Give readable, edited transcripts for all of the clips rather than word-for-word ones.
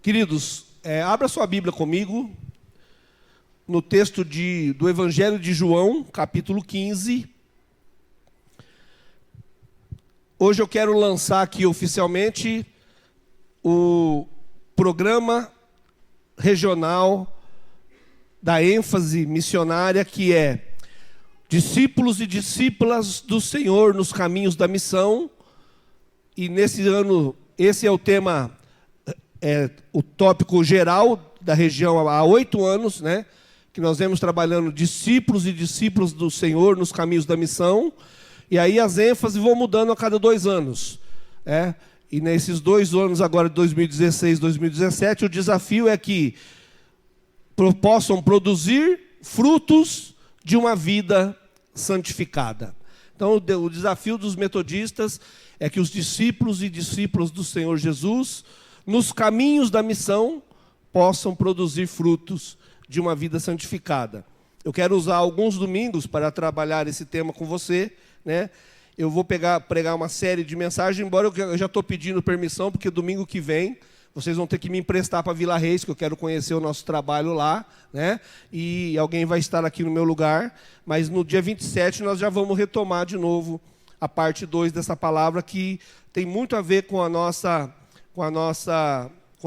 Queridos, abra sua Bíblia comigo, no texto do Evangelho de João, capítulo 15. Hoje eu quero lançar aqui oficialmente o programa regional da ênfase missionária, que é Discípulos e Discípulas do Senhor nos Caminhos da Missão. E nesse ano, esse é o tema, o tópico geral da região há 8 anos, né? Que nós vemos trabalhando discípulos e discípulas do Senhor nos caminhos da missão. E aí as ênfases vão mudando a cada 2 anos. E nesses 2 anos agora, de 2016 e 2017, o desafio é que possam produzir frutos de uma vida santificada. Então, o desafio dos metodistas é que os discípulos e discípulas do Senhor Jesus, nos caminhos da missão, possam produzir frutos de uma vida santificada. Eu quero usar alguns domingos para trabalhar esse tema com você, né? Eu vou pregar uma série de mensagens, embora eu já estou pedindo permissão, porque domingo que vem vocês vão ter que me emprestar para Vila Reis, que eu quero conhecer o nosso trabalho lá, né? E alguém vai estar aqui no meu lugar, mas no dia 27 nós já vamos retomar de novo a parte 2 dessa palavra, que tem muito a ver com o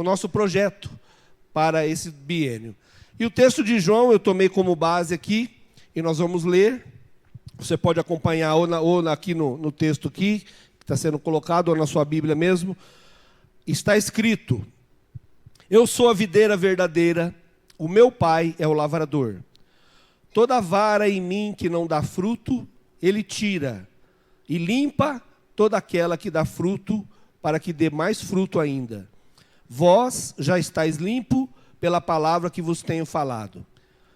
nosso projeto para esse biênio. E o texto de João eu tomei como base aqui, e nós vamos ler. Você pode acompanhar ou aqui no texto aqui, que está sendo colocado, ou na sua Bíblia mesmo. Está escrito: eu sou a videira verdadeira, o meu pai é o lavrador. Toda vara em mim que não dá fruto, ele tira, e limpa toda aquela que dá fruto, para que dê mais fruto ainda. Vós já estáis limpo pela palavra que vos tenho falado.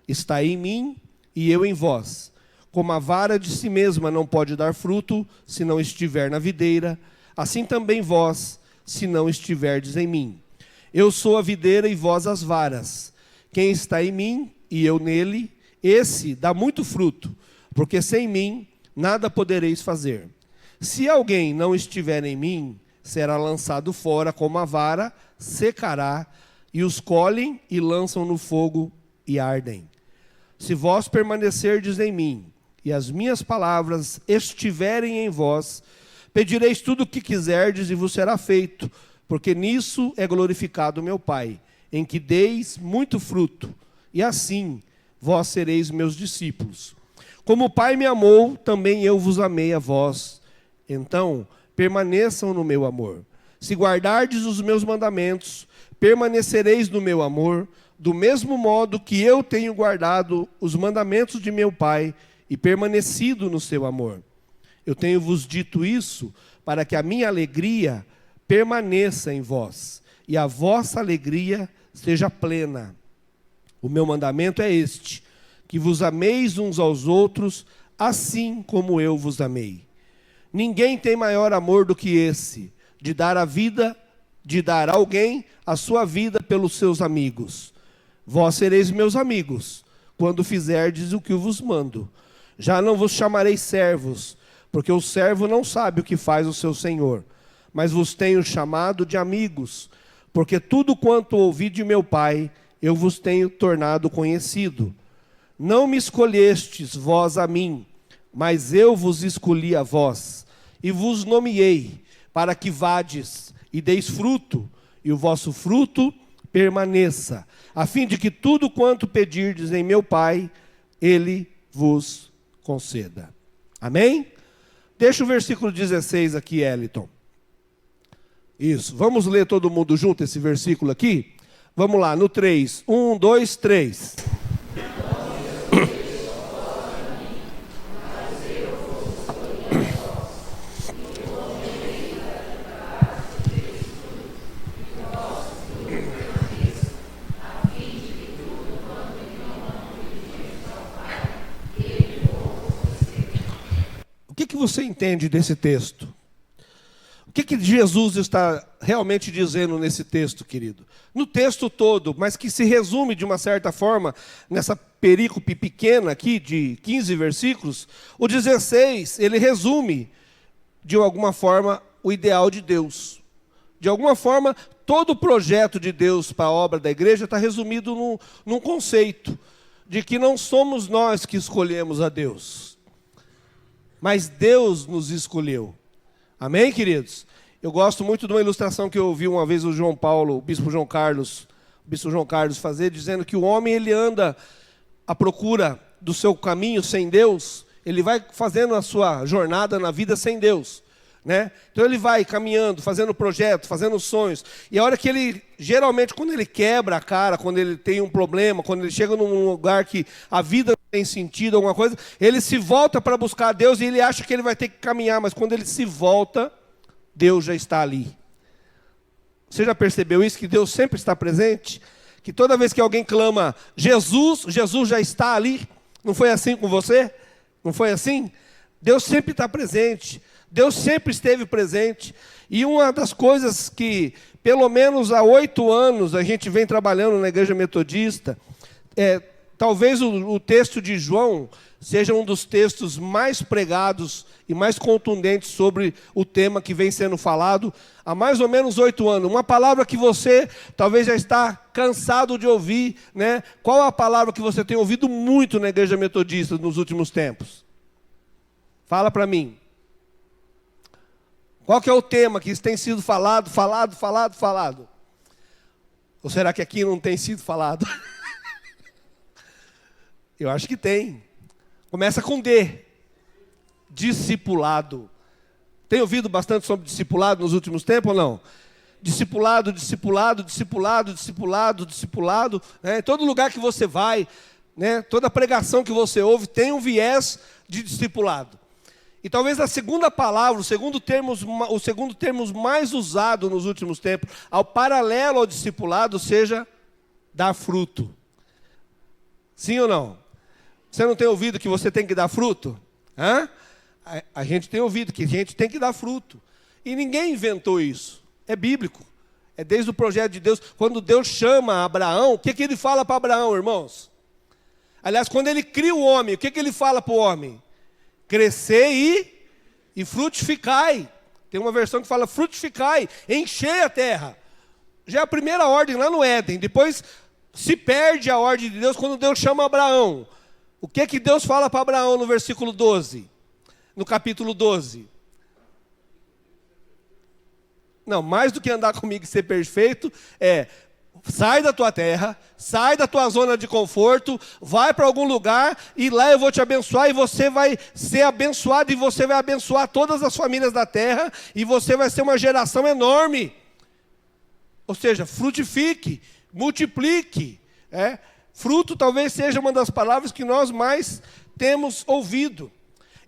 Está em mim e eu em vós. Como a vara de si mesma não pode dar fruto, se não estiver na videira, assim também vós, se não estiverdes em mim. Eu sou a videira e vós as varas. Quem está em mim e eu nele, esse dá muito fruto, porque sem mim nada podereis fazer. Se alguém não estiver em mim, será lançado fora como a vara, secará, e os colhem e lançam no fogo e ardem. Se vós permanecerdes em mim, e as minhas palavras estiverem em vós, pedireis tudo o que quiserdes e vos será feito, porque nisso é glorificado meu Pai, em que deis muito fruto, e assim vós sereis meus discípulos. Como o Pai me amou, também eu vos amei a vós. Então, permaneçam no meu amor. Se guardardes os meus mandamentos, permanecereis no meu amor, do mesmo modo que eu tenho guardado os mandamentos de meu Pai e permanecido no seu amor. Eu tenho-vos dito isso para que a minha alegria permaneça em vós e a vossa alegria seja plena. O meu mandamento é este: que vos ameis uns aos outros, assim como eu vos amei. Ninguém tem maior amor do que esse, de dar a alguém a sua vida pelos seus amigos. Vós sereis meus amigos, quando fizerdes o que eu vos mando. Já não vos chamarei servos, porque o servo não sabe o que faz o seu senhor, mas vos tenho chamado de amigos, porque tudo quanto ouvi de meu Pai, eu vos tenho tornado conhecido. Não me escolhestes vós a mim, mas eu vos escolhi a vós, e vos nomeei, para que vades e deis fruto, e o vosso fruto permaneça, a fim de que tudo quanto pedirdes em meu Pai, Ele vos conceda. Amém? Deixa o versículo 16 aqui, Eliton. Isso. Vamos ler todo mundo junto esse versículo aqui? Vamos lá, no 3. 1, 2, 3. O que você entende desse texto? O que Jesus está realmente dizendo nesse texto, querido? No texto todo, mas que se resume de uma certa forma, nessa perícope pequena aqui, de 15 versículos, o 16, ele resume, de alguma forma, o ideal de Deus. De alguma forma, todo o projeto de Deus para a obra da igreja está resumido num conceito de que não somos nós que escolhemos a Deus, mas Deus nos escolheu. Amém, queridos? Eu gosto muito de uma ilustração que eu ouvi uma vez o bispo João Carlos fazer, dizendo que o homem ele anda à procura do seu caminho sem Deus, ele vai fazendo a sua jornada na vida sem Deus, né? Então ele vai caminhando, fazendo projeto, fazendo sonhos, e a hora que ele, geralmente quando ele quebra a cara, quando ele tem um problema, quando ele chega num lugar que a vida não tem sentido, alguma coisa, ele se volta para buscar a Deus e ele acha que ele vai ter que caminhar, mas quando ele se volta, Deus já está ali. Você já percebeu isso? Que Deus sempre está presente? Que toda vez que alguém clama Jesus, Jesus já está ali? Não foi assim com você? Não foi assim? Deus sempre está presente. Deus sempre esteve presente. E uma das coisas que, pelo menos há 8 anos, a gente vem trabalhando na Igreja Metodista, talvez o texto de João seja um dos textos mais pregados e mais contundentes sobre o tema que vem sendo falado há mais ou menos 8 anos. Uma palavra que você talvez já está cansado de ouvir, né? Qual a palavra que você tem ouvido muito na Igreja Metodista nos últimos tempos? Fala para mim. Qual que é o tema que tem sido falado? Ou será que aqui não tem sido falado? Eu acho que tem. Começa com D. Discipulado. Tem ouvido bastante sobre discipulado nos últimos tempos ou não? Discipulado. Né? Em todo lugar que você vai, né? Toda pregação que você ouve tem um viés de discipulado. E talvez a segunda palavra, o segundo termo mais usado nos últimos tempos, ao paralelo ao discipulado, seja dar fruto. Sim ou não? Você não tem ouvido que você tem que dar fruto? Hã? A gente tem ouvido que a gente tem que dar fruto. E ninguém inventou isso. É bíblico. É desde o projeto de Deus. Quando Deus chama Abraão, o que ele fala para Abraão, irmãos? Aliás, quando ele cria o homem, o que ele fala para o homem? Crescer e frutificai. Tem uma versão que fala frutificai, enchei a terra. Já é a primeira ordem lá no Éden. Depois se perde a ordem de Deus quando Deus chama Abraão. O que Deus fala para Abraão no versículo 12? No capítulo 12. Não, mais do que andar comigo e ser perfeito, sai da tua terra, sai da tua zona de conforto, vai para algum lugar e lá eu vou te abençoar e você vai ser abençoado e você vai abençoar todas as famílias da terra e você vai ser uma geração enorme. Ou seja, frutifique, multiplique. Fruto talvez seja uma das palavras que nós mais temos ouvido.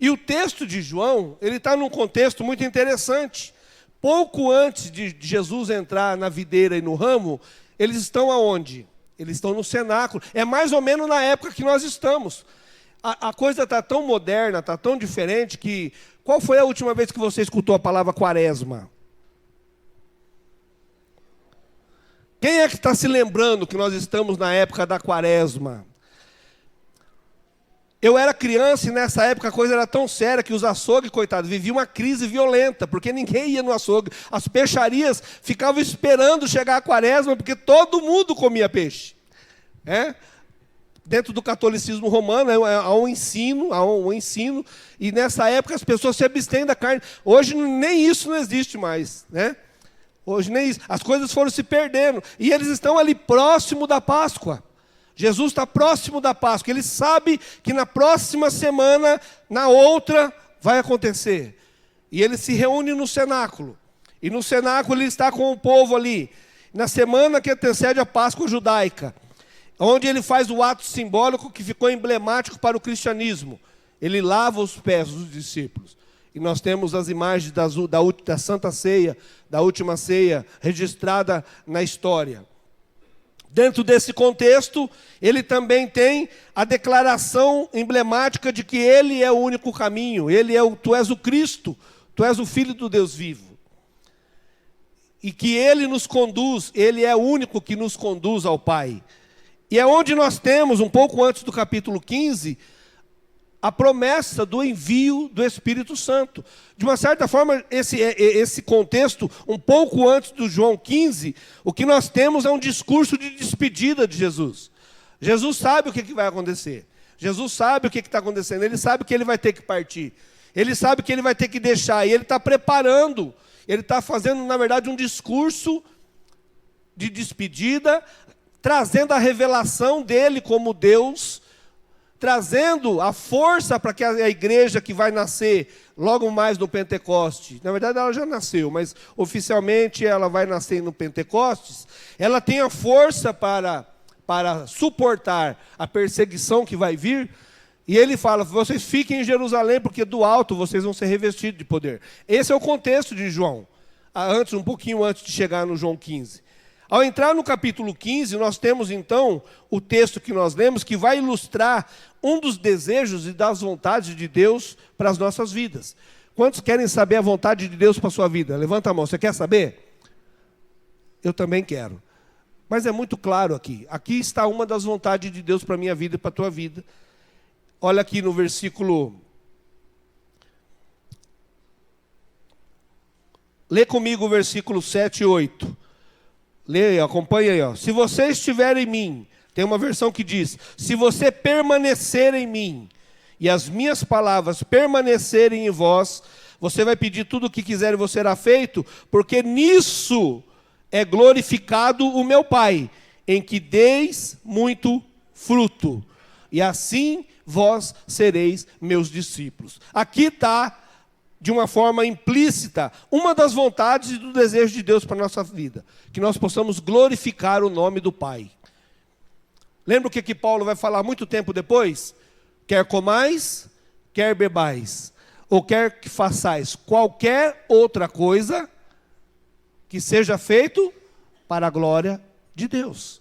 E o texto de João, ele está num contexto muito interessante. Pouco antes de Jesus entrar na videira e no ramo, eles estão aonde? Eles estão no cenáculo. É mais ou menos na época que nós estamos. A coisa está tão moderna, está tão diferente que... Qual foi a última vez que você escutou a palavra quaresma? Quem é que está se lembrando que nós estamos na época da quaresma? Eu era criança e nessa época a coisa era tão séria que os açougues, coitados, viviam uma crise violenta, porque ninguém ia no açougue. As peixarias ficavam esperando chegar a quaresma, porque todo mundo comia peixe. Dentro do catolicismo romano há um ensino, e nessa época as pessoas se abstêm da carne. Hoje nem isso não existe mais, né? Hoje nem isso. As coisas foram se perdendo, e eles estão ali próximo da Páscoa. Jesus está próximo da Páscoa. Ele sabe que na próxima semana, na outra, vai acontecer. E ele se reúne no cenáculo. E no cenáculo ele está com o povo ali. Na semana que antecede a Páscoa judaica, onde ele faz o ato simbólico que ficou emblemático para o cristianismo. Ele lava os pés dos discípulos. E nós temos as imagens da Santa Ceia, da última ceia, registrada na história. Dentro desse contexto, ele também tem a declaração emblemática de que ele é o único caminho, tu és o Cristo, tu és o Filho do Deus vivo. E que ele nos conduz, ele é o único que nos conduz ao Pai. E é onde nós temos, um pouco antes do capítulo 15, a promessa do envio do Espírito Santo. De uma certa forma, esse contexto, um pouco antes do João 15, o que nós temos é um discurso de despedida de Jesus. Jesus sabe o que vai acontecer. Jesus sabe o que está acontecendo. Ele sabe que ele vai ter que partir. Ele sabe que ele vai ter que deixar. E ele está preparando. Ele está fazendo, na verdade, um discurso de despedida, trazendo a revelação dele como Deus, trazendo a força para que a igreja que vai nascer logo mais no Pentecoste, na verdade ela já nasceu, mas oficialmente ela vai nascer no Pentecostes, ela tem a força para suportar a perseguição que vai vir. E ele fala, vocês fiquem em Jerusalém, porque do alto vocês vão ser revestidos de poder. Esse é o contexto de João, um pouquinho antes de chegar no João 15. Ao entrar no capítulo 15, nós temos então o texto que nós lemos, que vai ilustrar um dos desejos e das vontades de Deus para as nossas vidas. Quantos querem saber a vontade de Deus para a sua vida? Levanta a mão, você quer saber? Eu também quero. Mas é muito claro aqui. Aqui está uma das vontades de Deus para a minha vida e para a tua vida. Olha aqui no versículo... Lê comigo o versículo 7 e 8. Leia, acompanha aí. Se você estiver em mim, tem uma versão que diz, se você permanecer em mim, e as minhas palavras permanecerem em vós, você vai pedir tudo o que quiser e você será feito, porque nisso é glorificado o meu Pai, em que deis muito fruto, e assim vós sereis meus discípulos. Aqui está, de uma forma implícita, uma das vontades e do desejo de Deus para a nossa vida, que nós possamos glorificar o nome do Pai. Lembra o que Paulo vai falar muito tempo depois? Quer comais, quer bebais, ou quer que façais qualquer outra coisa, que seja feito para a glória de Deus.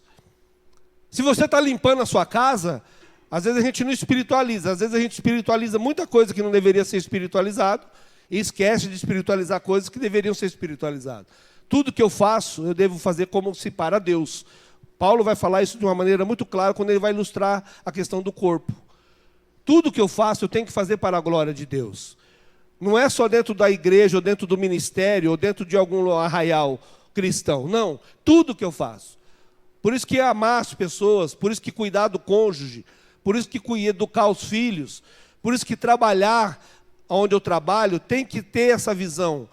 Se você está limpando a sua casa, às vezes a gente não espiritualiza, às vezes a gente espiritualiza muita coisa que não deveria ser espiritualizado, e esquece de espiritualizar coisas que deveriam ser espiritualizadas. Tudo que eu faço, eu devo fazer como se para Deus. Paulo vai falar isso de uma maneira muito clara quando ele vai ilustrar a questão do corpo. Tudo que eu faço, eu tenho que fazer para a glória de Deus. Não é só dentro da igreja, ou dentro do ministério, ou dentro de algum arraial cristão. Não, tudo que eu faço. Por isso que amar as pessoas, por isso que cuidar do cônjuge, por isso que educar os filhos, por isso que trabalhar onde eu trabalho, tem que ter essa visão.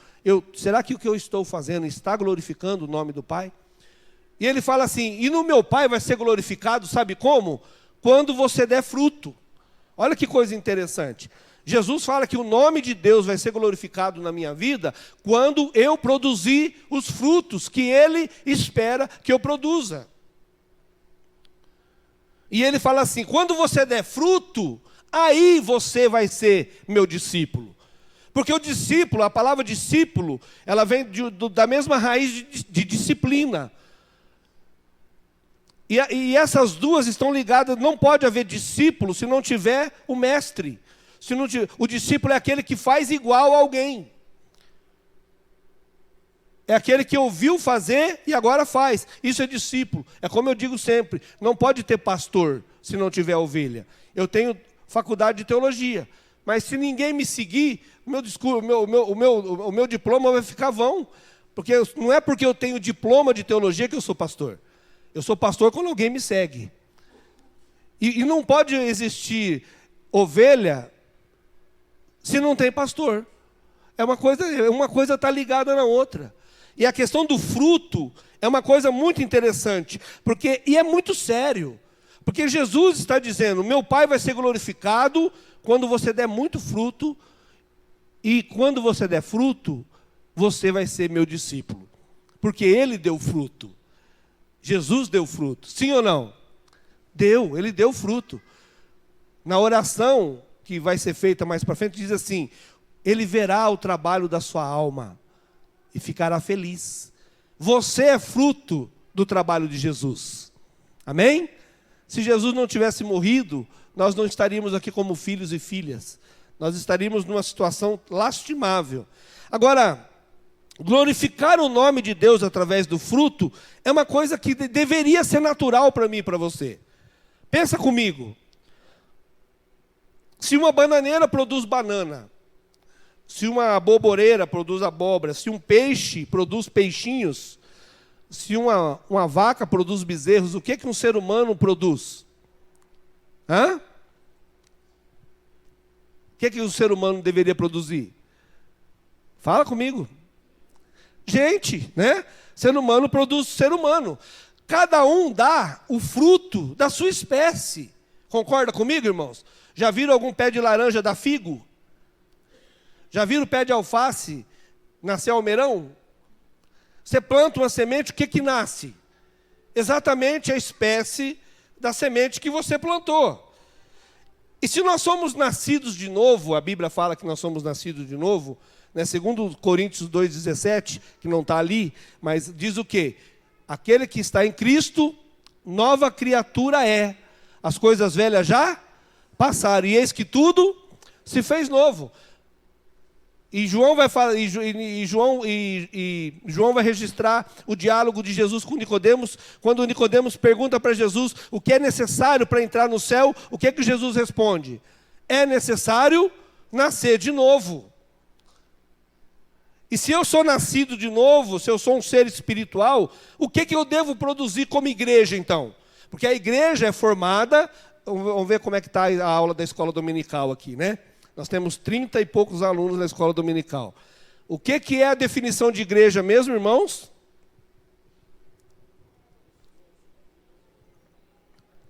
Será que o que eu estou fazendo está glorificando o nome do Pai? E ele fala assim, e no meu Pai vai ser glorificado, sabe como? Quando você der fruto. Olha que coisa interessante. Jesus fala que o nome de Deus vai ser glorificado na minha vida quando eu produzir os frutos que Ele espera que eu produza. E ele fala assim, quando você der fruto, aí você vai ser meu discípulo. Porque o discípulo, a palavra discípulo, ela vem da mesma raiz de disciplina. E essas duas estão ligadas, não pode haver discípulo se não tiver o mestre. O discípulo é aquele que faz igual a alguém. É aquele que ouviu fazer e agora faz. Isso é discípulo. É como eu digo sempre, não pode ter pastor se não tiver ovelha. Eu tenho faculdade de teologia, mas se ninguém me seguir, o meu diploma vai ficar vão. Porque não é porque eu tenho diploma de teologia que eu sou pastor. Eu sou pastor quando alguém me segue. E não pode existir ovelha se não tem pastor. Uma coisa está ligada na outra. E a questão do fruto é uma coisa muito interessante, e é muito sério. Porque Jesus está dizendo, meu Pai vai ser glorificado quando você der muito fruto, e quando você der fruto, você vai ser meu discípulo. Porque Ele deu fruto. Jesus deu fruto, sim ou não? Ele deu fruto. Na oração que vai ser feita mais para frente, diz assim, Ele verá o trabalho da sua alma e ficará feliz. Você é fruto do trabalho de Jesus. Amém? Se Jesus não tivesse morrido, nós não estaríamos aqui como filhos e filhas. Nós estaríamos numa situação lastimável. Agora, glorificar o nome de Deus através do fruto é uma coisa que deveria ser natural para mim e para você. Pensa comigo. Se uma bananeira produz banana, se uma aboboreira produz abóbora, se um peixe produz peixinhos, se uma vaca produz bezerros, o que um ser humano produz? Hã? O que um ser humano deveria produzir? Fala comigo. Gente, né? Ser humano produz ser humano. Cada um dá o fruto da sua espécie. Concorda comigo, irmãos? Já viram algum pé de laranja dar figo? Já viram o pé de alface nascer almeirão? Você planta uma semente, o que nasce? Exatamente a espécie da semente que você plantou. E se nós somos nascidos de novo, a Bíblia fala que nós somos nascidos de novo, né, segundo Coríntios 2,17, que não está ali, mas diz o quê? Aquele que está em Cristo, nova criatura é. As coisas velhas já passaram, e eis que tudo se fez novo. E João vai falar, João vai registrar o diálogo de Jesus com Nicodemos, quando Nicodemos pergunta para Jesus o que é necessário para entrar no céu, o que Jesus responde? É necessário nascer de novo. E se eu sou nascido de novo, se eu sou um ser espiritual, o que eu devo produzir como igreja então? Porque a igreja é formada, vamos ver como é que está a aula da escola dominical aqui, né? Nós temos 30 e poucos alunos na escola dominical. O que é a definição de igreja mesmo, irmãos?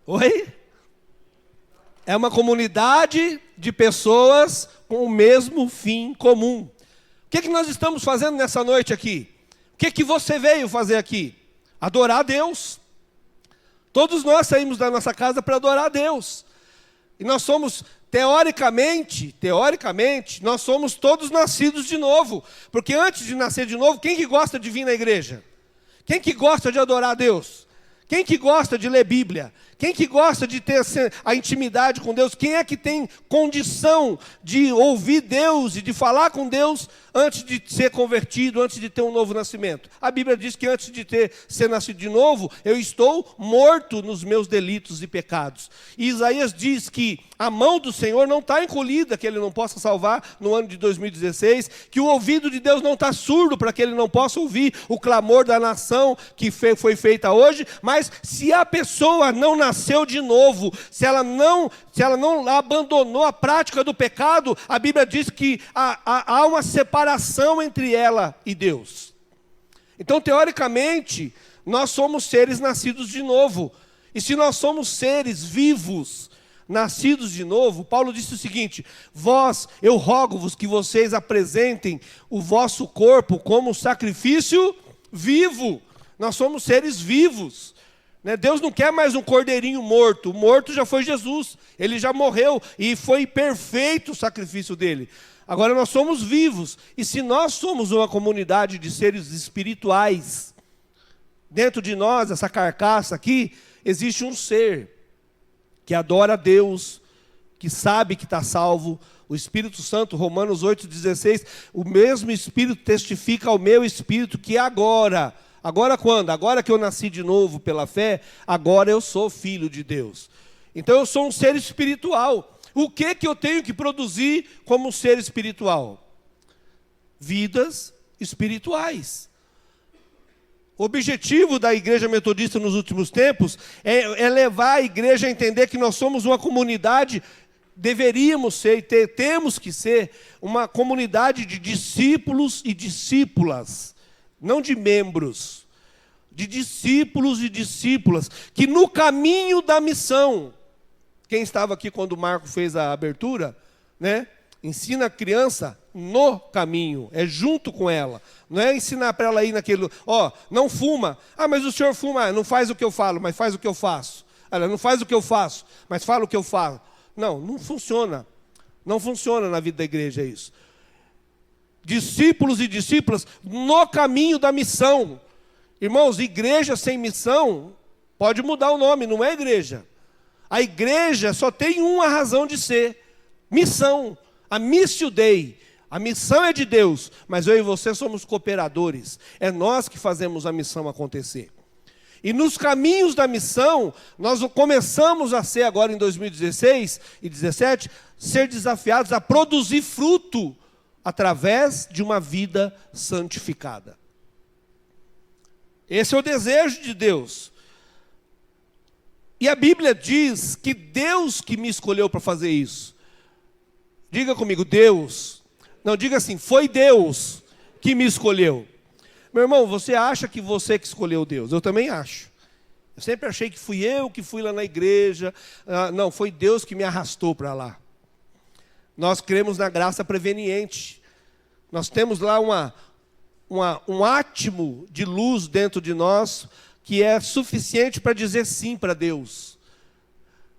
Oi? É uma comunidade de pessoas com o mesmo fim comum. O que nós estamos fazendo nessa noite aqui? O que você veio fazer aqui? Adorar a Deus. Todos nós saímos da nossa casa para adorar a Deus. E nós somos, teoricamente, nós somos todos nascidos de novo. Porque antes de nascer de novo, quem que gosta de vir na igreja? Quem que gosta de adorar a Deus? Quem que gosta de ler Bíblia? Quem que gosta de ter a intimidade com Deus? Quem é que tem condição de ouvir Deus e de falar com Deus antes de ser convertido, antes de ter um novo nascimento? A Bíblia diz que antes de ser nascido de novo, eu estou morto nos meus delitos e pecados. E Isaías diz que a mão do Senhor não está encolhida, que Ele não possa salvar no ano de 2016, que o ouvido de Deus não está surdo para que Ele não possa ouvir o clamor da nação que foi feita hoje, mas se a pessoa não nasceu de novo, se ela não abandonou a prática do pecado, a Bíblia diz que há uma separação entre ela e Deus. Então, teoricamente, nós somos seres nascidos de novo. E se nós somos seres vivos, nascidos de novo, Paulo disse o seguinte: eu rogo-vos que vocês apresentem o vosso corpo como sacrifício vivo. Nós somos seres vivos. Deus não quer mais um cordeirinho morto. O morto já foi Jesus. Ele já morreu e foi perfeito o sacrifício dele. Agora nós somos vivos. E se nós somos uma comunidade de seres espirituais, dentro de nós, essa carcaça aqui, existe um ser que adora a Deus, que sabe que está salvo. O Espírito Santo, Romanos 8,16, o mesmo Espírito testifica ao meu espírito que agora quando? Agora que eu nasci de novo pela fé, agora eu sou filho de Deus. Então eu sou um ser espiritual. O que eu tenho que produzir como ser espiritual? Vidas espirituais. O objetivo da Igreja Metodista nos últimos tempos é levar a igreja a entender que nós somos uma comunidade, deveríamos ser e temos que ser uma comunidade de discípulos e discípulas. Não de membros, de discípulos e discípulas, que no caminho da missão, quem estava aqui quando o Marco fez a abertura, né? Ensina a criança no caminho, é junto com ela, não é ensinar para ela ir naquele, não fuma, mas o senhor fuma, não faz o que eu falo, mas faz o que eu faço, não faz o que eu faço, mas fala o que eu falo, não funciona, não funciona na vida da igreja isso. Discípulos e discípulas no caminho da missão. Irmãos, igreja sem missão pode mudar o nome, não é igreja. A igreja só tem uma razão de ser: missão. A missio Dei. A missão é de Deus, mas eu e você somos cooperadores. É nós que fazemos a missão acontecer. E nos caminhos da missão, nós começamos a ser agora em 2016 e 2017, ser desafiados a produzir fruto através de uma vida santificada. Esse é o desejo de Deus. E a Bíblia diz que Deus que me escolheu para fazer isso. Diga comigo, Deus. Não, diga assim, foi Deus que me escolheu. Meu irmão, você acha que você que escolheu Deus? Eu também acho. Eu sempre achei que fui eu que fui lá na igreja. Não, foi Deus que me arrastou para lá. Nós cremos na graça preveniente. Nós temos lá um átimo de luz dentro de nós que é suficiente para dizer sim para Deus.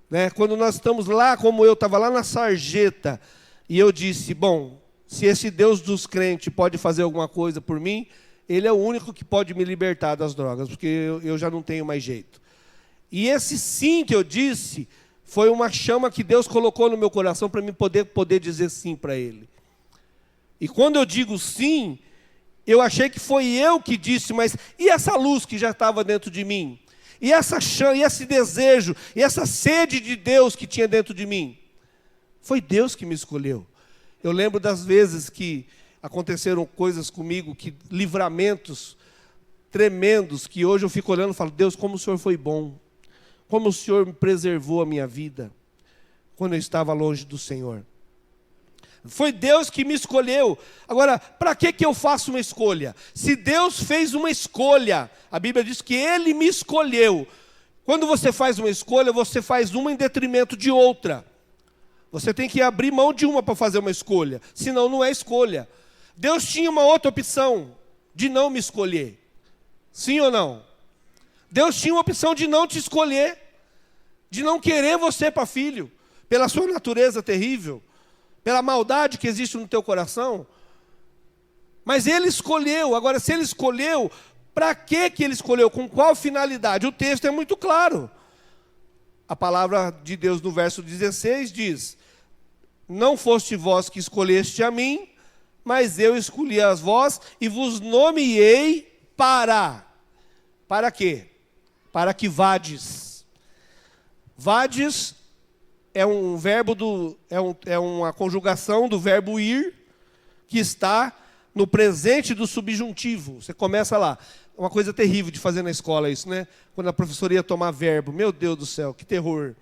Né? Quando nós estamos lá, como eu estava lá na sarjeta, e eu disse, bom, se esse Deus dos crentes pode fazer alguma coisa por mim, Ele é o único que pode me libertar das drogas, porque eu já não tenho mais jeito. E esse sim que eu disse, foi uma chama que Deus colocou no meu coração para mim poder dizer sim para Ele. E quando eu digo sim, eu achei que foi eu que disse, mas e essa luz que já estava dentro de mim? E essa chama, e esse desejo, e essa sede de Deus que tinha dentro de mim? Foi Deus que me escolheu. Eu lembro das vezes que aconteceram coisas comigo, livramentos tremendos, que hoje eu fico olhando e falo, Deus, como o Senhor foi bom. Como o Senhor me preservou a minha vida, quando eu estava longe do Senhor. Foi Deus que me escolheu. Agora, para que eu faço uma escolha? Se Deus fez uma escolha, a Bíblia diz que Ele me escolheu. Quando você faz uma escolha, você faz uma em detrimento de outra. Você tem que abrir mão de uma para fazer uma escolha, senão não é escolha. Deus tinha uma outra opção, de não me escolher. Sim ou não? Deus tinha uma opção de não te escolher, de não querer você para filho, pela sua natureza terrível, pela maldade que existe no teu coração. Mas Ele escolheu. Agora, se Ele escolheu, para que Ele escolheu? Com qual finalidade? O texto é muito claro. A palavra de Deus no verso 16 diz, não foste vós que escolheste a mim, mas eu escolhi a vós e vos nomeei para quê? Para que vades. Vades é um verbo é uma conjugação do verbo ir, que está no presente do subjuntivo. Você começa lá. Uma coisa terrível de fazer na escola isso, né? Quando a professora ia tomar verbo. Meu Deus do céu, que terror.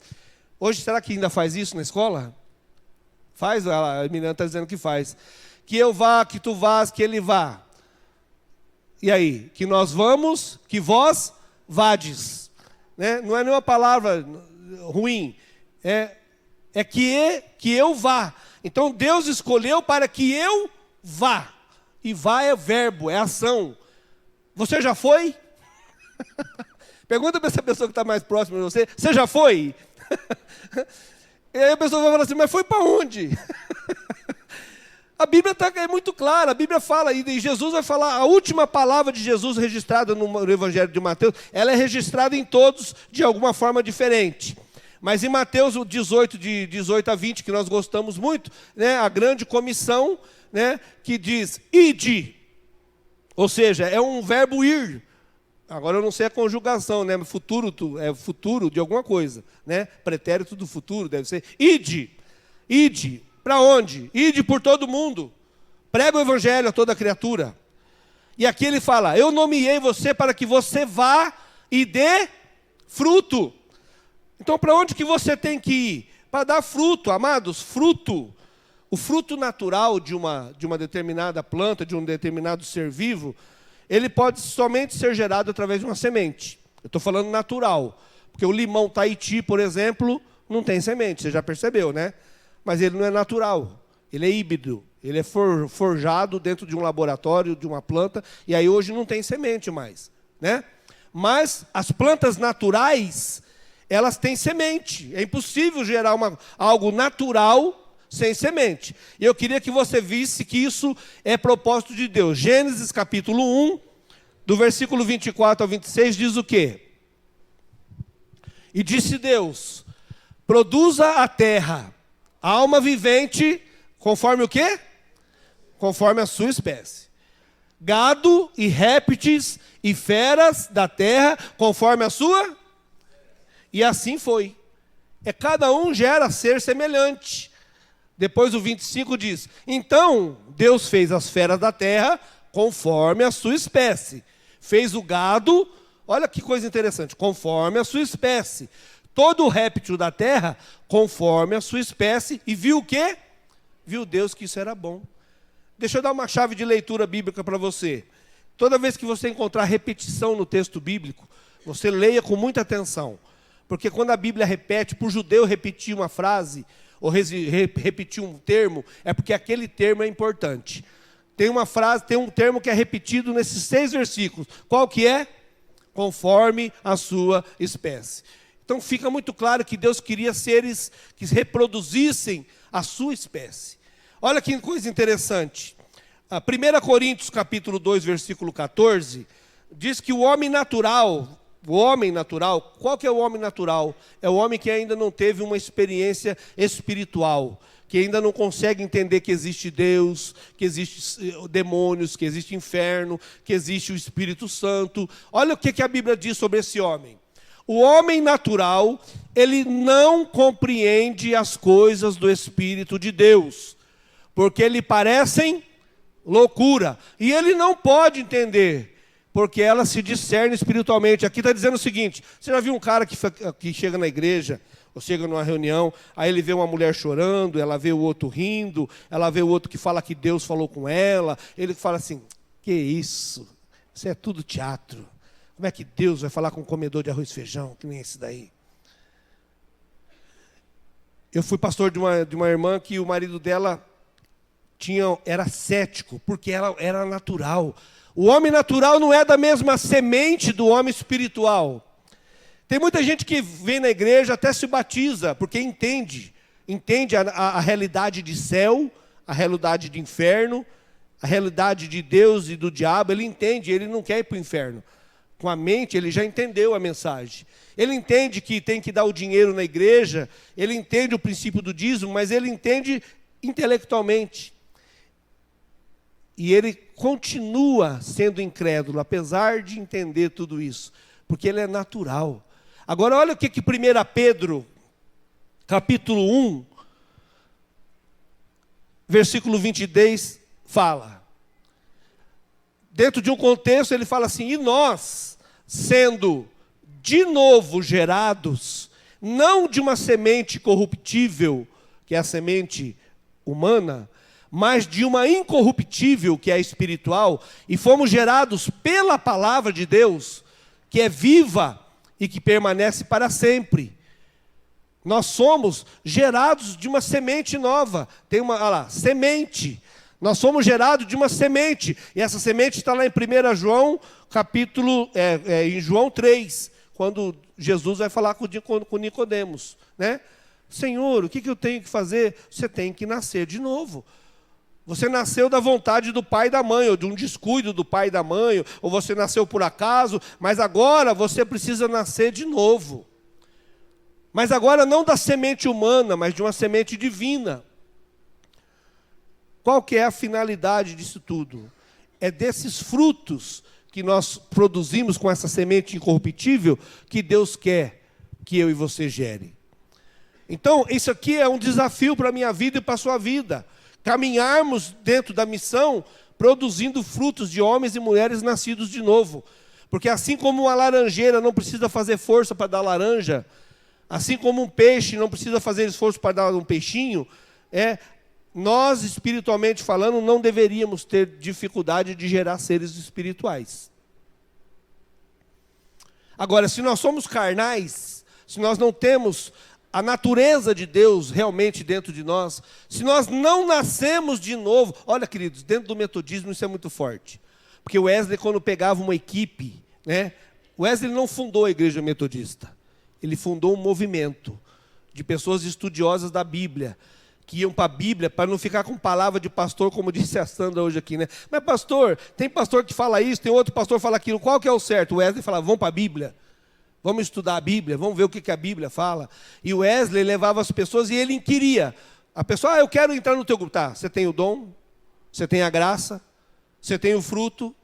Hoje, será que ainda faz isso na escola? Faz? A menina está dizendo que faz. Que eu vá, que tu vás, que ele vá. E aí? Que nós vamos, que vós vades. Né? Não é nenhuma palavra ruim. É que eu vá. Então, Deus escolheu para que eu vá. E vá é verbo, é ação. Você já foi? Pergunta para essa pessoa que está mais próxima de você. Você já foi? E aí a pessoa vai falar assim, mas foi para onde? A Bíblia é muito clara, a Bíblia fala, e Jesus vai falar, a última palavra de Jesus registrada no Evangelho de Mateus, ela é registrada em todos de alguma forma diferente. Mas em Mateus 18, de 18 a 20, que nós gostamos muito, né, a grande comissão, né, que diz, ide. Ou seja, é um verbo ir. Agora eu não sei a conjugação, né? Futuro é futuro de alguma coisa, né? Pretérito do futuro deve ser ide. Ide. Para onde? Ide por todo mundo. Prega o evangelho a toda criatura. E aqui ele fala, eu nomeei você para que você vá e dê fruto. Então para onde que você tem que ir? Para dar fruto, amados, fruto. O fruto natural de uma determinada planta, de um determinado ser vivo, ele pode somente ser gerado através de uma semente. Eu estou falando natural. Porque o limão Tahiti, por exemplo, não tem semente, você já percebeu, né? Mas ele não é natural, ele é híbrido. Ele é forjado dentro de um laboratório, de uma planta, e aí hoje não tem semente mais, né? Mas as plantas naturais, elas têm semente. É impossível gerar algo natural sem semente. E eu queria que você visse que isso é propósito de Deus. Gênesis capítulo 1, do versículo 24 ao 26, diz o quê? E disse Deus, produza a terra alma vivente, conforme o quê? Conforme a sua espécie. Gado e répteis e feras da terra, conforme a sua. E assim foi. Cada um gera ser semelhante. Depois o 25 diz: então Deus fez as feras da terra conforme a sua espécie. Fez o gado, olha que coisa interessante, conforme a sua espécie. Todo o réptil da terra conforme a sua espécie. E viu o quê? Viu Deus que isso era bom. Deixa eu dar uma chave de leitura bíblica para você. Toda vez que você encontrar repetição no texto bíblico, você leia com muita atenção. Porque quando a Bíblia repete, para o judeu repetir uma frase, ou repetir um termo, é porque aquele termo é importante. Tem uma frase, tem um termo que é repetido nesses 6 versículos. Qual que é? Conforme a sua espécie. Então fica muito claro que Deus queria seres que reproduzissem a sua espécie. Olha que coisa interessante. 1 Coríntios capítulo 2, versículo 14, diz que o homem natural, qual que é o homem natural? É o homem que ainda não teve uma experiência espiritual, que ainda não consegue entender que existe Deus, que existe demônios, que existe inferno, que existe o Espírito Santo. Olha o que a Bíblia diz sobre esse homem. O homem natural, ele não compreende as coisas do Espírito de Deus, porque lhe parecem loucura. E ele não pode entender, porque ela se discerne espiritualmente. Aqui está dizendo o seguinte: você já viu um cara que chega na igreja, ou chega numa reunião, aí ele vê uma mulher chorando, ela vê o outro rindo, ela vê o outro que fala que Deus falou com ela, ele fala assim: que isso? Isso é tudo teatro. Como é que Deus vai falar com um comedor de arroz e feijão, que nem esse daí? Eu fui pastor de uma irmã que o marido dela era cético, porque ela era natural. O homem natural não é da mesma semente do homem espiritual. Tem muita gente que vem na igreja, até se batiza, porque entende a realidade de céu, a realidade de inferno, a realidade de Deus e do diabo. Ele entende, ele não quer ir para o inferno. Com a mente, ele já entendeu a mensagem. Ele entende que tem que dar o dinheiro na igreja, ele entende o princípio do dízimo, mas ele entende intelectualmente. E ele continua sendo incrédulo, apesar de entender tudo isso, porque ele é natural. Agora, olha o que 1 Pedro, capítulo 1, versículo 22, fala. Dentro de um contexto, ele fala assim: e nós, sendo de novo gerados, não de uma semente corruptível, que é a semente humana, mas de uma incorruptível, que é a espiritual, e fomos gerados pela palavra de Deus, que é viva e que permanece para sempre. Nós somos gerados de uma semente nova. Tem uma, olha lá, semente. Nós somos gerados de uma semente. E essa semente está lá em 1 João, em João 3, quando Jesus vai falar com Nicodemos, né? Senhor, o que eu tenho que fazer? Você tem que nascer de novo. Você nasceu da vontade do pai e da mãe, ou de um descuido do pai e da mãe, ou você nasceu por acaso, mas agora você precisa nascer de novo. Mas agora não da semente humana, mas de uma semente divina. Qual que é a finalidade disso tudo? É desses frutos que nós produzimos com essa semente incorruptível que Deus quer que eu e você gere. Então, isso aqui é um desafio para a minha vida e para a sua vida. Caminharmos dentro da missão, produzindo frutos de homens e mulheres nascidos de novo. Porque assim como uma laranjeira não precisa fazer força para dar laranja, assim como um peixe não precisa fazer esforço para dar um peixinho, nós, espiritualmente falando, não deveríamos ter dificuldade de gerar seres espirituais. Agora, se nós somos carnais, se nós não temos a natureza de Deus realmente dentro de nós, se nós não nascemos de novo, olha, queridos, dentro do metodismo isso é muito forte. Porque o Wesley, quando pegava uma equipe, né, o Wesley não fundou a igreja metodista, ele fundou um movimento de pessoas estudiosas da Bíblia, que iam para a Bíblia para não ficar com palavra de pastor, como disse a Sandra hoje aqui, né? Mas pastor, tem pastor que fala isso, tem outro pastor que fala aquilo, qual que é o certo? O Wesley falava: vamos para a Bíblia. Vamos estudar a Bíblia, vamos ver o que a Bíblia fala. E o Wesley levava as pessoas e ele inquiria. A pessoa: eu quero entrar no teu grupo. Tá, você tem o dom, você tem a graça, você tem o fruto,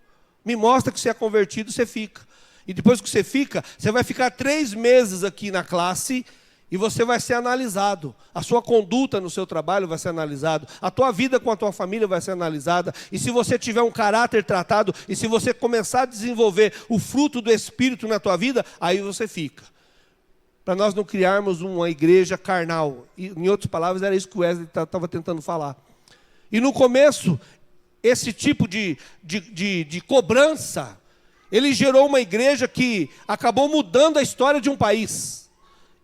me mostra que você é convertido, você fica. E depois que você fica, você vai ficar 3 meses aqui na classe, E você vai ser analisado. A sua conduta no seu trabalho vai ser analisada. A tua vida com a tua família vai ser analisada. E se você tiver um caráter tratado, e se você começar a desenvolver o fruto do Espírito na tua vida, aí você fica. Para nós não criarmos uma igreja carnal. E, em outras palavras, era isso que o Wesley estava tentando falar. E no começo, esse tipo de cobrança, ele gerou uma igreja que acabou mudando a história de um país.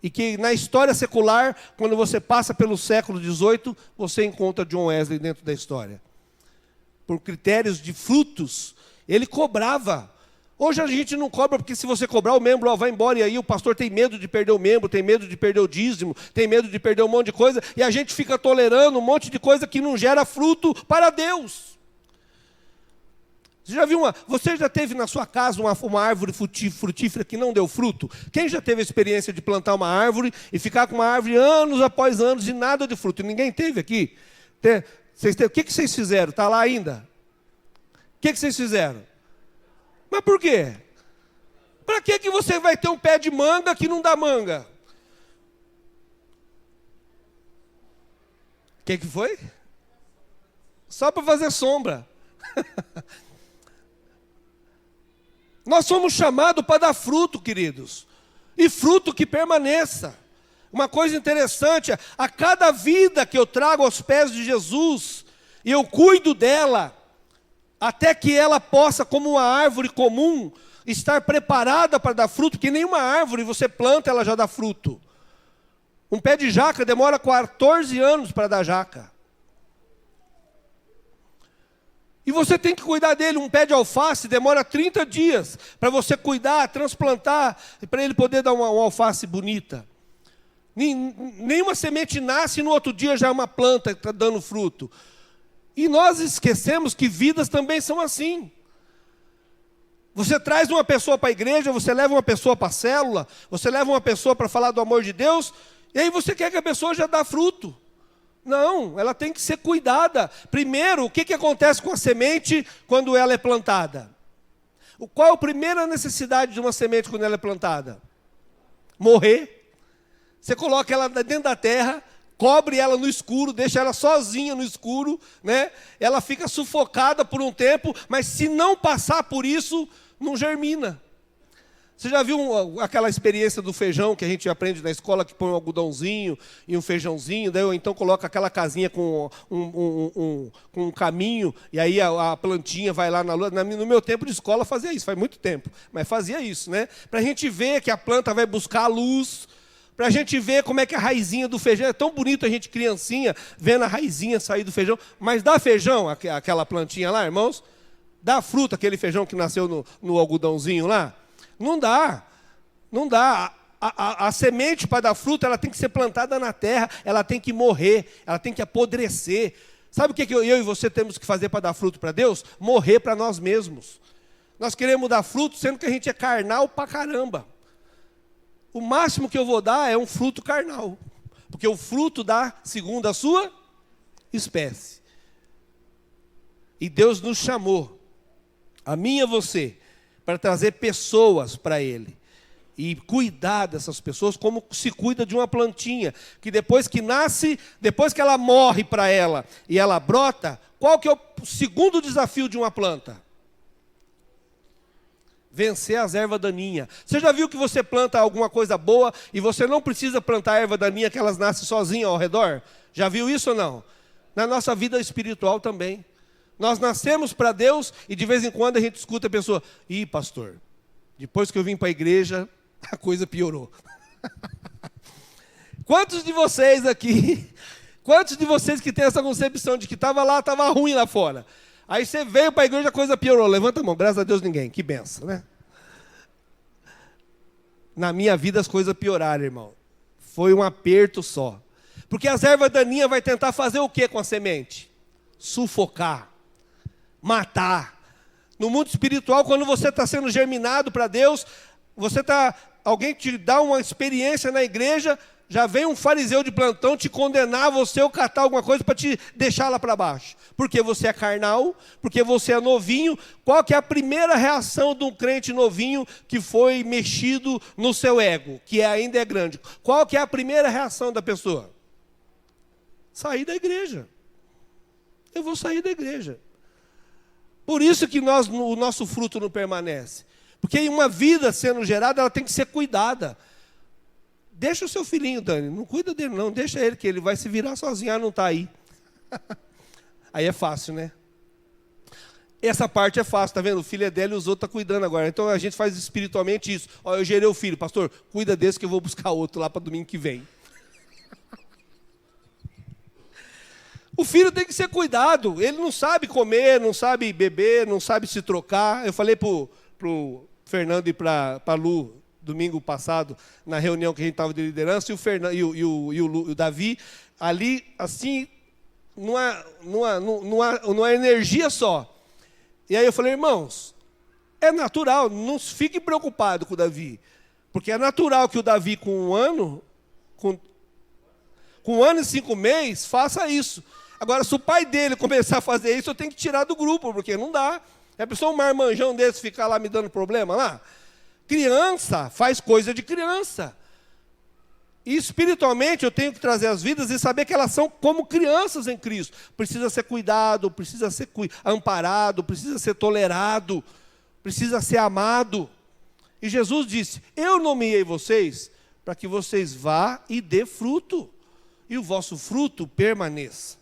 E que na história secular, quando você passa pelo século XVIII, você encontra John Wesley dentro da história. Por critérios de frutos, ele cobrava. Hoje a gente não cobra, porque se você cobrar o membro, vai embora, e aí o pastor tem medo de perder o membro, tem medo de perder o dízimo, tem medo de perder um monte de coisa, e a gente fica tolerando um monte de coisa que não gera fruto para Deus. Você já teve na sua casa uma árvore frutífera que não deu fruto? Quem já teve a experiência de plantar uma árvore e ficar com uma árvore anos após anos e nada de fruto? Ninguém teve aqui? O que vocês fizeram? Está lá ainda? O que vocês fizeram? Mas por quê? Para que você vai ter um pé de manga que não dá manga? O que foi? Só para fazer sombra. Nós somos chamados para dar fruto, queridos. E fruto que permaneça. Uma coisa interessante, a cada vida que eu trago aos pés de Jesus, e eu cuido dela, até que ela possa, como uma árvore comum, estar preparada para dar fruto, que nenhuma árvore você planta, ela já dá fruto. Um pé de jaca demora 14 anos para dar jaca. E você tem que cuidar dele. Um pé de alface demora 30 dias para você cuidar, transplantar, para ele poder dar uma alface bonita. Nenhuma semente nasce e no outro dia já é uma planta que está dando fruto. E nós esquecemos que vidas também são assim. Você traz uma pessoa para a igreja, você leva uma pessoa para a célula, você leva uma pessoa para falar do amor de Deus, e aí você quer que a pessoa já dê fruto. Não, ela tem que ser cuidada. Primeiro, o que acontece com a semente quando ela é plantada? Qual é a primeira necessidade de uma semente quando ela é plantada? Morrer. Você coloca ela dentro da terra, cobre ela no escuro, deixa ela sozinha no escuro, né? Ela fica sufocada por um tempo, mas se não passar por isso, não germina. Você já viu aquela experiência do feijão que a gente aprende na escola, que põe um algodãozinho e um feijãozinho, daí ou então coloca aquela casinha com um caminho, e aí a plantinha vai lá na lua. No meu tempo de escola fazia isso, faz muito tempo, mas fazia isso, né? Para a gente ver que a planta vai buscar a luz, para a gente ver como é que a raizinha do feijão, é tão bonito a gente criancinha, vendo a raizinha sair do feijão, mas dá feijão, aquela plantinha lá, irmãos? Dá fruta, aquele feijão que nasceu no algodãozinho lá? Não dá, não dá. A semente para dar fruto, ela tem que ser plantada na terra, ela tem que morrer, ela tem que apodrecer. Sabe o que eu e você temos que fazer para dar fruto para Deus? Morrer para nós mesmos. Nós queremos dar fruto, sendo que a gente é carnal pra caramba. O máximo que eu vou dar é um fruto carnal, porque o fruto dá segundo a sua espécie. E Deus nos chamou, a mim e a você, para trazer pessoas para Ele. E cuidar dessas pessoas como se cuida de uma plantinha. Que depois que nasce, depois que ela morre para ela e ela brota, qual que é o segundo desafio de uma planta? Vencer as ervas daninhas. Você já viu que você planta alguma coisa boa e você não precisa plantar erva daninha que elas nascem sozinhas ao redor? Já viu isso ou não? Na nossa vida espiritual também. Nós nascemos para Deus e de vez em quando a gente escuta a pessoa: ih, pastor, depois que eu vim para a igreja, a coisa piorou. Quantos de vocês aqui, quantos de vocês que têm essa concepção de que estava lá, estava ruim lá fora? Aí você veio para a igreja, a coisa piorou. Levanta a mão, graças a Deus ninguém, que benção, né? Na minha vida as coisas pioraram, irmão. Foi um aperto só. Porque as ervas daninhas vai tentar fazer o que com a semente? Sufocar. Matar. No mundo espiritual, quando você está sendo germinado para Deus, alguém te dá uma experiência na igreja, já vem um fariseu de plantão te condenar você ou catar alguma coisa para te deixar lá para baixo. Porque você é carnal, porque você é novinho. Qual que é a primeira reação de um crente novinho que foi mexido no seu ego, que ainda é grande? Qual que é a primeira reação da pessoa? Sair da igreja. Eu vou sair da igreja. Por isso que o nosso fruto não permanece. Porque em uma vida sendo gerada, ela tem que ser cuidada. Deixa o seu filhinho, Dani, não cuida dele não, deixa ele, que ele vai se virar sozinho, não está aí. Aí é fácil, né? Essa parte é fácil, tá vendo? O filho é dela e os outros estão cuidando agora. Então a gente faz espiritualmente isso. Ó, eu gerei o filho, pastor, cuida desse que eu vou buscar outro lá para domingo que vem. O filho tem que ser cuidado, ele não sabe comer, não sabe beber, não sabe se trocar. Eu falei pro Fernando e para a Lu, domingo passado, na reunião que a gente estava de liderança, e o Fernando e o Davi, ali, assim, numa energia só. E aí eu falei, irmãos, é natural, não fique preocupado com o Davi, porque é natural que o Davi, com 1 ano e 5 meses, faça isso. Agora, se o pai dele começar a fazer isso, eu tenho que tirar do grupo, porque não dá. É a pessoa um marmanjão desse ficar lá me dando problema lá? Criança faz coisa de criança. E espiritualmente eu tenho que trazer as vidas e saber que elas são como crianças em Cristo. Precisa ser cuidado, precisa ser amparado, precisa ser tolerado, precisa ser amado. E Jesus disse, eu nomeei vocês para que vocês vá e dê fruto. E o vosso fruto permaneça.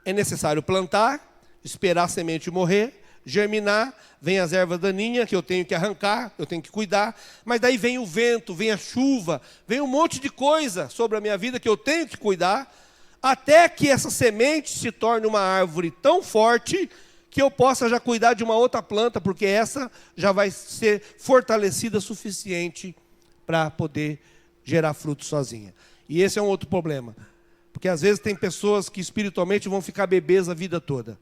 É necessário plantar, esperar a semente morrer, germinar, vem as ervas daninhas que eu tenho que arrancar, eu tenho que cuidar, mas daí vem o vento, vem a chuva, vem um monte de coisa sobre a minha vida que eu tenho que cuidar, até que essa semente se torne uma árvore tão forte que eu possa já cuidar de uma outra planta, porque essa já vai ser fortalecida o suficiente para poder gerar fruto sozinha. E esse é um outro problema. Porque às vezes tem pessoas que espiritualmente vão ficar bebês a vida toda.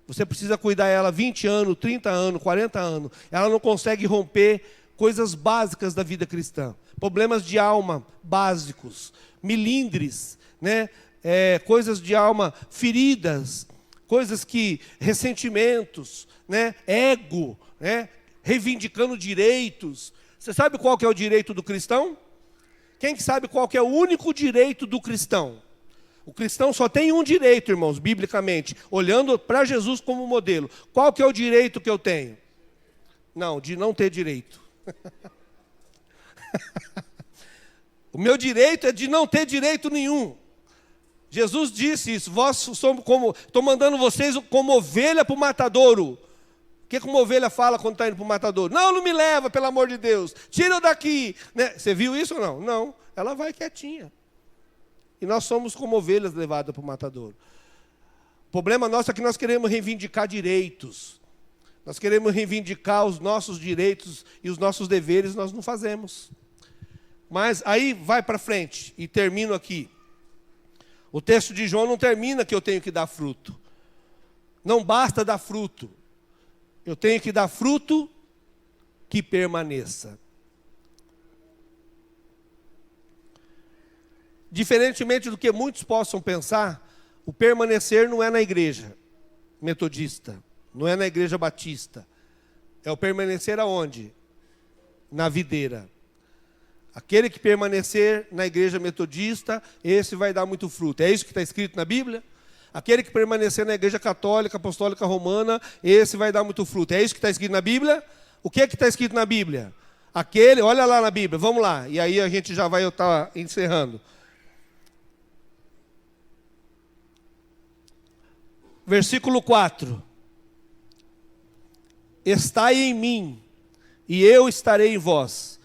Você precisa cuidar dela 20 anos, 30 anos, 40 anos. Ela não consegue romper coisas básicas da vida cristã. Problemas de alma básicos, milindres, né? Coisas de alma feridas, coisas que, ressentimentos, né? Ego, né? Reivindicando direitos. Você sabe qual que é o direito do cristão? Quem que sabe qual que é o único direito do cristão? O cristão só tem um direito, irmãos, biblicamente, olhando para Jesus como modelo. Qual que é o direito que eu tenho? Não, de não ter direito. O meu direito é de não ter direito nenhum. Jesus disse isso, vós somos como, estou mandando vocês como ovelha para o matadouro. O que uma ovelha fala quando está indo para o matadouro? Não, não me leva, pelo amor de Deus, tira eu daqui. Né? Você viu isso ou não? Não, ela vai quietinha. E nós somos como ovelhas levadas para o matadouro. O problema nosso é que nós queremos reivindicar direitos. Nós queremos reivindicar os nossos direitos e os nossos deveres, nós não fazemos. Mas aí vai para frente e termino aqui. O texto de João não termina que eu tenho que dar fruto. Não basta dar fruto. Eu tenho que dar fruto que permaneça. Diferentemente do que muitos possam pensar, o permanecer não é na igreja metodista, não é na igreja batista. É o permanecer aonde? Na videira. Aquele que permanecer na igreja metodista, esse vai dar muito fruto. É isso que está escrito na Bíblia? Aquele que permanecer na igreja católica, apostólica romana, esse vai dar muito fruto. É isso que está escrito na Bíblia? O que está escrito na Bíblia? Aquele, olha lá na Bíblia, vamos lá. E aí a gente já vai estar encerrando. Versículo 4. Estai em mim, e eu estarei em vós.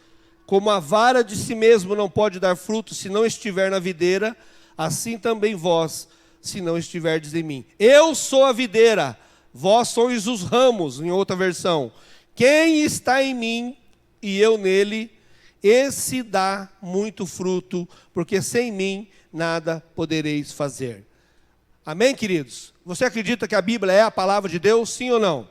Como a vara de si mesmo não pode dar fruto se não estiver na videira, assim também vós, se não estiverdes em mim. Eu sou a videira, vós sois os ramos, em outra versão. Quem está em mim e eu nele, esse dá muito fruto, porque sem mim nada podereis fazer. Amém, queridos? Você acredita que a Bíblia é a palavra de Deus? Sim ou não?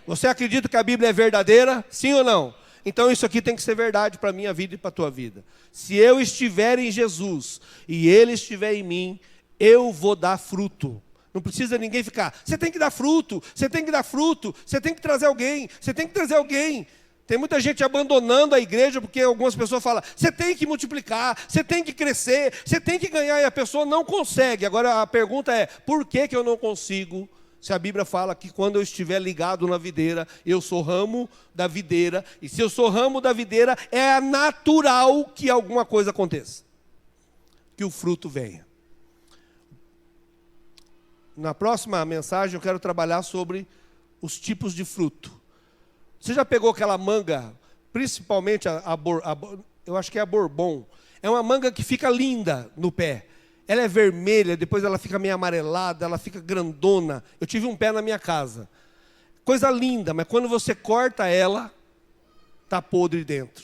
Você acredita que a Bíblia é verdadeira? Sim ou não? Então isso aqui tem que ser verdade para a minha vida e para a tua vida. Se eu estiver em Jesus e Ele estiver em mim, eu vou dar fruto. Não precisa ninguém ficar, você tem que dar fruto, você tem que dar fruto, você tem que trazer alguém, você tem que trazer alguém. Tem muita gente abandonando a igreja porque algumas pessoas falam, você tem que multiplicar, você tem que crescer, você tem que ganhar, e a pessoa não consegue. Agora a pergunta é, por que eu não consigo? Se a Bíblia fala que quando eu estiver ligado na videira, eu sou ramo da videira, e se eu sou ramo da videira, é natural que alguma coisa aconteça, que o fruto venha. Na próxima mensagem eu quero trabalhar sobre os tipos de fruto. Você já pegou aquela manga, principalmente eu acho que é a Bourbon, é uma manga que fica linda no pé. Ela é vermelha, depois ela fica meio amarelada, ela fica grandona. Eu tive um pé na minha casa. Coisa linda, mas quando você corta ela, está podre dentro.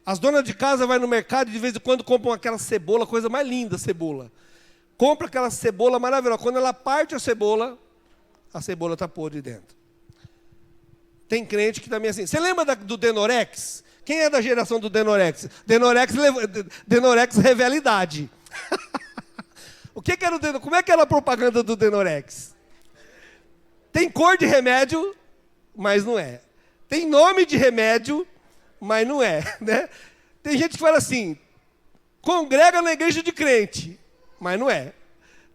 As donas de casa vão no mercado e de vez em quando compram aquela cebola, coisa mais linda, cebola. Compra aquela cebola maravilhosa. Quando ela parte a cebola está podre dentro. Tem crente que também é assim. Você lembra do Denorex? Quem é da geração do Denorex? Denorex revela idade. O que era o Denorex? Como é que era a propaganda do Denorex? Tem cor de remédio, mas não é. Tem nome de remédio, mas não é. Né? Tem gente que fala assim, congrega na igreja de crente, mas não é.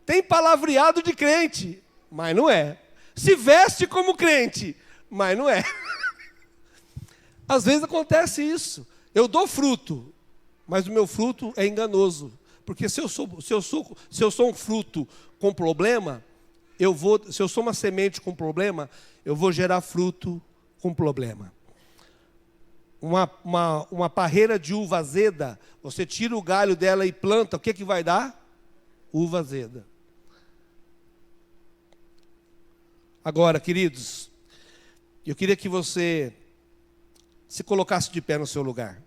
Tem palavreado de crente, mas não é. Se veste como crente, mas não é. Às vezes acontece isso. Eu dou fruto, mas o meu fruto é enganoso. Porque se eu sou um fruto com problema, se eu sou uma semente com problema, eu vou gerar fruto com problema. Uma parreira de uva azeda, você tira o galho dela e planta, o que vai dar? Uva azeda. Agora, queridos, eu queria que você se colocasse de pé no seu lugar.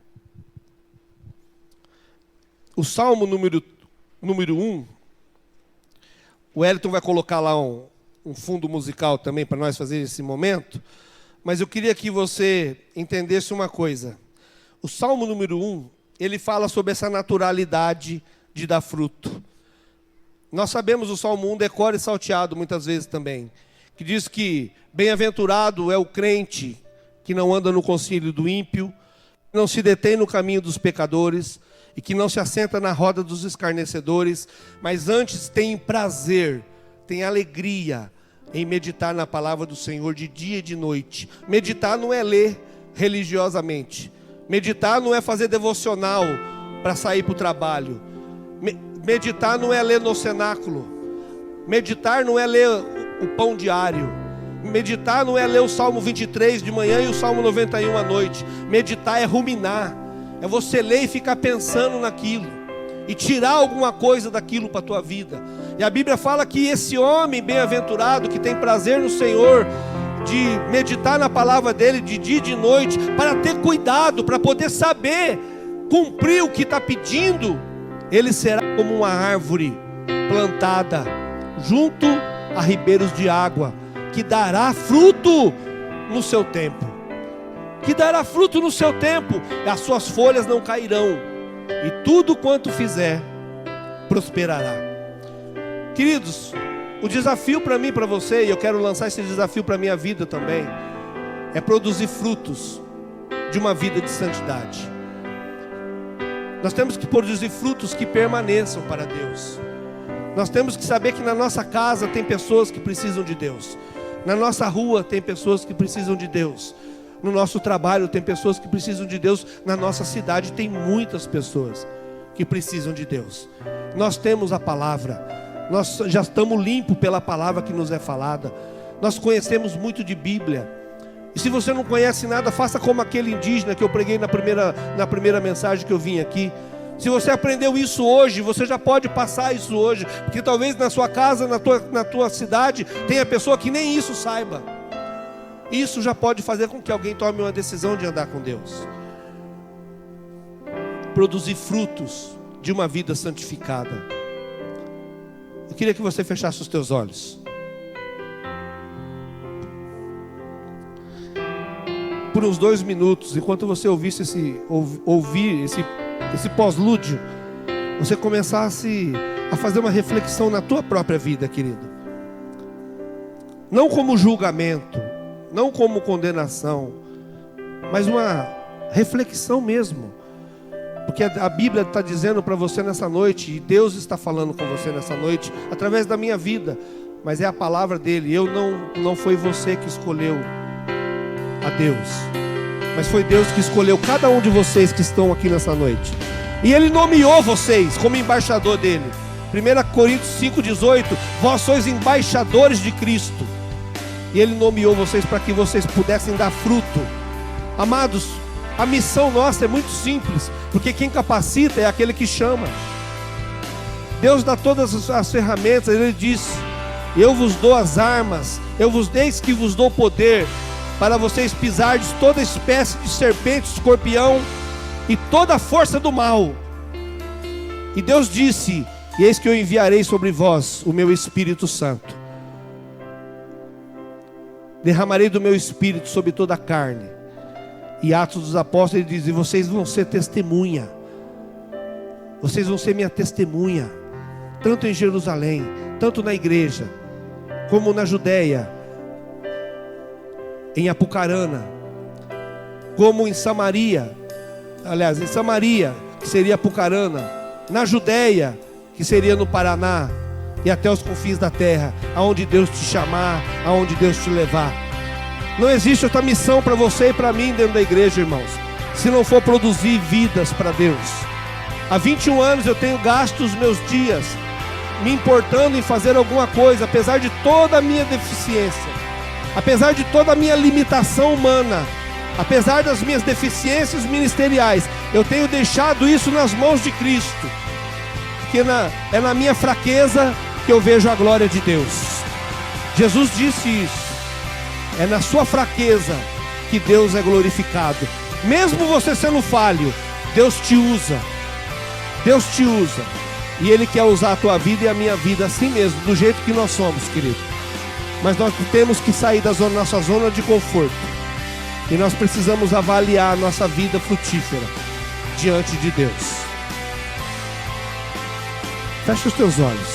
O Salmo número 1, o Elton vai colocar lá um fundo musical também para nós fazer esse momento, mas eu queria que você entendesse uma coisa. O Salmo número 1, ele fala sobre essa naturalidade de dar fruto. Nós sabemos o Salmo 1 decora e salteado muitas vezes também, que diz que bem-aventurado é o crente que não anda no conselho do ímpio, não se detém no caminho dos pecadores, e que não se assenta na roda dos escarnecedores, mas antes tem prazer, tem alegria em meditar na palavra do Senhor de dia e de noite. Meditar não é ler religiosamente. Meditar não é fazer devocional para sair para o trabalho. Meditar não é ler no cenáculo. Meditar não é ler o pão diário. Meditar não é ler o Salmo 23 de manhã e o Salmo 91 à noite. Meditar é ruminar. É você ler e ficar pensando naquilo. E tirar alguma coisa daquilo para a tua vida. E a Bíblia fala que esse homem bem-aventurado, que tem prazer no Senhor, de meditar na palavra dele de dia e de noite, para ter cuidado, para poder saber cumprir o que está pedindo, ele será como uma árvore plantada junto a ribeiros de água, que dará fruto no seu tempo. Que dará fruto no seu tempo, e as suas folhas não cairão, e tudo quanto fizer, prosperará. Queridos, o desafio para mim e para você, e eu quero lançar esse desafio para a minha vida também, é produzir frutos de uma vida de santidade. Nós temos que produzir frutos que permaneçam para Deus. Nós temos que saber que na nossa casa tem pessoas que precisam de Deus. Na nossa rua tem pessoas que precisam de Deus. No nosso trabalho tem pessoas que precisam de Deus. Na nossa cidade tem muitas pessoas que precisam de Deus. Nós temos a palavra. Nós já estamos limpos pela palavra que nos é falada. Nós conhecemos muito de Bíblia. E se você não conhece nada, faça como aquele indígena que eu preguei na primeira mensagem que eu vim aqui. Se você aprendeu isso hoje, você já pode passar isso hoje. Porque talvez na sua casa, na tua cidade, tenha pessoa que nem isso saiba. Isso já pode fazer com que alguém tome uma decisão de andar com Deus. Produzir frutos de uma vida santificada. Eu queria que você fechasse os teus olhos. por uns 2 minutos, enquanto você ouvisse ouvir esse pós-lúdio, você começasse a fazer uma reflexão na tua própria vida, querido. Não como julgamento, não como condenação, mas uma reflexão mesmo. Porque a Bíblia está dizendo para você nessa noite, e Deus está falando com você nessa noite, através da minha vida, mas é a palavra dele. Não foi você que escolheu a Deus, mas foi Deus que escolheu cada um de vocês que estão aqui nessa noite. E Ele nomeou vocês como embaixador dele. 1 Coríntios 5,18: vós sois embaixadores de Cristo. E Ele nomeou vocês para que vocês pudessem dar fruto. Amados, a missão nossa é muito simples, porque quem capacita é aquele que chama. Deus dá todas as ferramentas. Ele diz: eu vos dou as armas, eis que vos dou poder, para vocês pisardes toda espécie de serpente, escorpião e toda a força do mal. E Deus disse: e eis que eu enviarei sobre vós o meu Espírito Santo. Derramarei do meu Espírito sobre toda a carne. E Atos dos Apóstolos, ele diz: e vocês vão ser testemunha. Vocês vão ser minha testemunha, tanto em Jerusalém, tanto na igreja, como na Judéia, em Apucarana, como em Samaria. Aliás, em Samaria, que seria Apucarana, na Judéia, que seria no Paraná, e até os confins da terra, aonde Deus te chamar, aonde Deus te levar. Não existe outra missão para você e para mim dentro da igreja, irmãos, se não for produzir vidas para Deus. Há 21 anos eu tenho gasto os meus dias me importando em fazer alguma coisa, apesar de toda a minha deficiência, apesar de toda a minha limitação humana, apesar das minhas deficiências ministeriais. Eu tenho deixado isso nas mãos de Cristo, porque é na minha fraqueza que eu vejo a glória de Deus. Jesus disse isso: é na sua fraqueza que Deus é glorificado. Mesmo você sendo falho, Deus te usa. Deus te usa. E Ele quer usar a tua vida e a minha vida assim mesmo, do jeito que nós somos, querido. Mas nós temos que sair da nossa zona de conforto. E nós precisamos avaliar a nossa vida frutífera diante de Deus. Fecha os teus olhos,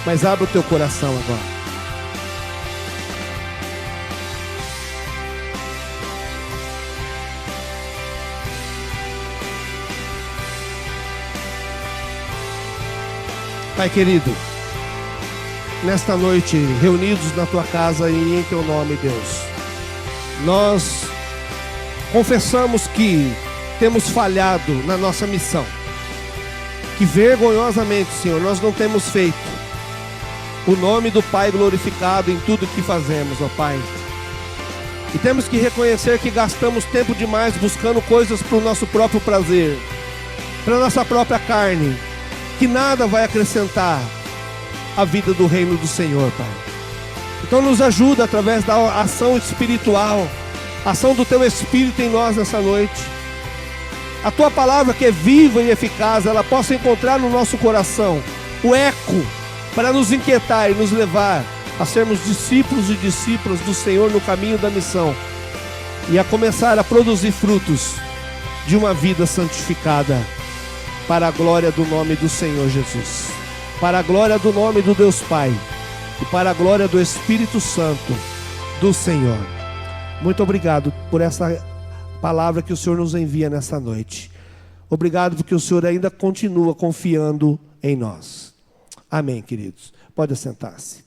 mas abre o teu coração agora. Pai querido, nesta noite, reunidos na tua casa e em teu nome, Deus, nós confessamos que temos falhado na nossa missão, que vergonhosamente, Senhor, nós não temos feito o nome do Pai glorificado em tudo que fazemos, ó Pai. E temos que reconhecer que gastamos tempo demais buscando coisas para o nosso próprio prazer, para a nossa própria carne, que nada vai acrescentar a vida do reino do Senhor, Pai. Então nos ajuda através da ação espiritual, ação do Teu Espírito em nós nessa noite. A Tua palavra, que é viva e eficaz, ela possa encontrar no nosso coração o eco para nos inquietar e nos levar a sermos discípulos e discípulas do Senhor no caminho da missão, e a começar a produzir frutos de uma vida santificada, para a glória do nome do Senhor Jesus, para a glória do nome do Deus Pai e para a glória do Espírito Santo do Senhor. Muito obrigado por essa palavra que o Senhor nos envia nessa noite. Obrigado porque o Senhor ainda continua confiando em nós. Amém, queridos. Pode assentar-se.